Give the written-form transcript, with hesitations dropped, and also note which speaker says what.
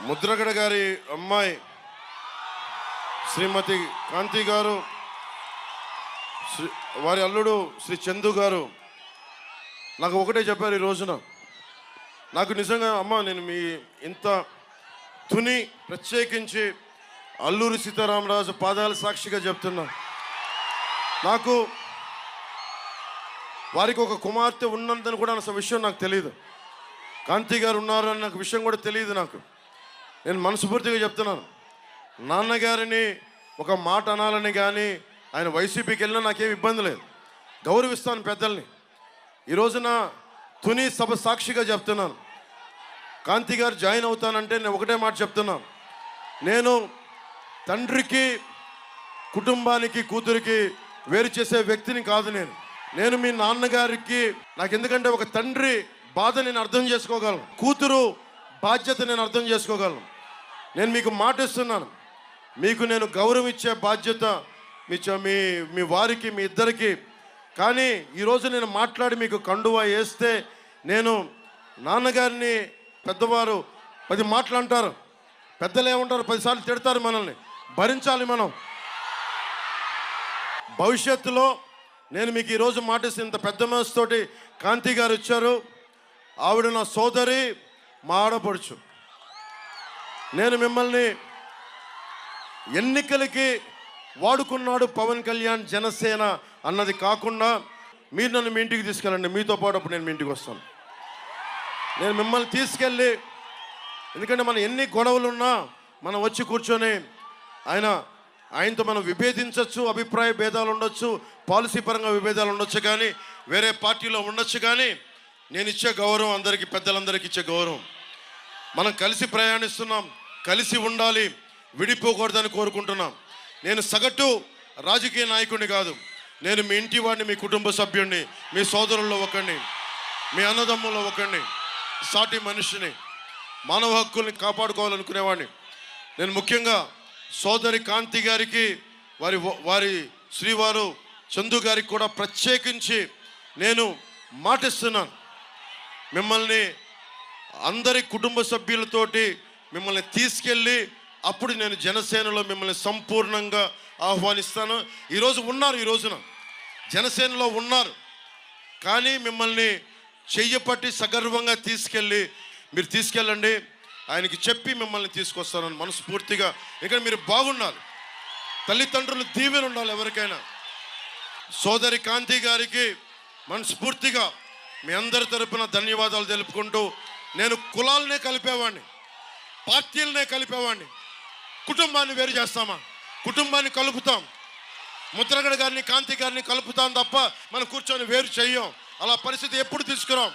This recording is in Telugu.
Speaker 1: ముద్రగడ గారి అమ్మాయి శ్రీమతి కాంతి గారు, వారి అల్లుడు శ్రీ చందు గారు నాకు ఒకటే చెప్పారు. ఈ రోజున నాకు నిజంగా అమ్మ, నేను మీ ఇంత తుని ప్రత్యేకించి అల్లూరి సీతారామరాజు పాదాల సాక్షిగా చెప్తున్నా, నాకు వారికి ఒక కుమార్తె ఉన్నందని కూడా అసలు విషయం నాకు తెలియదు. కాంతి గారు ఉన్నారు అని నాకు విషయం కూడా తెలియదు. నేను మనస్ఫూర్తిగా చెప్తున్నాను, నాన్నగారిని ఒక మాట అనాలని కానీ ఆయన వైసీపీకి వెళ్ళినా నాకేం ఇబ్బంది లేదు, గౌరవిస్తాను పెద్దల్ని. ఈ రోజున తుని సభ సాక్షిగా చెప్తున్నాను, కాంతి గారు జాయిన్ అవుతానంటే నేను ఒకటే మాట చెప్తున్నాను, నేను తండ్రికి కుటుంబానికి కూతురికి వేరు చేసే వ్యక్తిని కాదు. నేను మీ నాన్నగారికి, నాకు ఎందుకంటే ఒక తండ్రి బాధ నేను అర్థం చేసుకోగలను, కూతురు బాధ్యత నేను అర్థం చేసుకోగలను. నేను మీకు మాట ఇస్తున్నాను, మీకు నేను గౌరవం ఇచ్చే బాధ్యత మీ వారికి, మీ ఇద్దరికి. కానీ ఈరోజు నేను మాట్లాడి మీకు కండువా వేస్తే, నేను నాన్నగారిని పెద్దవారు 10 మాటలు అంటారు, పెద్దలు ఏమంటారు 10 సార్లు తిడతారు, మనల్ని భరించాలి మనం. భవిష్యత్తులో నేను మీకు ఈరోజు మాటిస్తే, ఇంత పెద్ద మనసుతోటి కాంతి గారు ఇచ్చారు. ఆవిడ నా సోదరి, మా ఆడపడుచు. నేను మిమ్మల్ని ఎన్నికలకి వాడుకున్నాడు పవన్ కళ్యాణ్ జనసేన అన్నది కాకుండా, మీరు నన్ను మీ ఇంటికి తీసుకెళ్ళండి, మీతో పాటు అప్పుడు నేను మీ ఇంటికి వస్తాను. నేను మిమ్మల్ని తీసుకెళ్ళి, ఎందుకంటే మన ఎన్ని గొడవలున్నా మనం వచ్చి కూర్చొని ఆయనతో మనం విభేదించవచ్చు, అభిప్రాయ భేదాలు ఉండొచ్చు, పాలసీ పరంగా విభేదాలు ఉండొచ్చు, కానీ వేరే పార్టీలో ఉండొచ్చు. కానీ నేను ఇచ్చే గౌరవం అందరికీ, పెద్దలందరికీ ఇచ్చే గౌరవం. మనం కలిసి ప్రయాణిస్తున్నాం, కలిసి ఉండాలి, విడిపోకూడదని కోరుకుంటున్నాం. నేను సగటు రాజకీయ నాయకుడిని కాదు, నేను మీ ఇంటి వాడిని, మీ కుటుంబ సభ్యుడిని, మీ సోదరుల్లో ఒకడిని, మీ అన్నదమ్ముల్లో ఒకడిని, సాటి మనిషిని, మానవ హక్కుల్ని కాపాడుకోవాలనుకునేవాడిని. నేను ముఖ్యంగా సోదరి కాంతి గారికి, వారి శ్రీవారు చందు గారికి కూడా ప్రత్యేకించి నేను మాటిస్తున్నాను, మిమ్మల్ని అందరి కుటుంబ సభ్యులతోటి మిమ్మల్ని తీసుకెళ్ళి అప్పుడు నేను జనసేనలో మిమ్మల్ని సంపూర్ణంగా ఆహ్వానిస్తాను. ఈ రోజున జనసేనలో ఉన్నారు, కానీ మిమ్మల్ని చెయ్యపట్టి సగర్వంగా మీరు తీసుకెళ్ళండి, ఆయనకి చెప్పి మిమ్మల్ని తీసుకొస్తానని మనస్ఫూర్తిగా. ఇక్కడ మీరు బాగుండాలి, తల్లిదండ్రులు దీవెన ఉండాలి ఎవరికైనా. సోదరి కాంతి గారికి మనస్ఫూర్తిగా మీ అందరి తరపున ధన్యవాదాలు తెలుపుకుంటూ, నేను కులాలనే కలిపేవాడిని, పార్టీలనే కలిపేవాడిని, కుటుంబాన్ని వేరు చేస్తామా? కుటుంబాన్ని కలుపుతాం. ముద్రగడ గారిని, కాంతి గారిని కలుపుతాం తప్ప మనం కూర్చొని వేరు చెయ్యం. అలా పరిస్థితి ఎప్పుడు తీసుకురాం.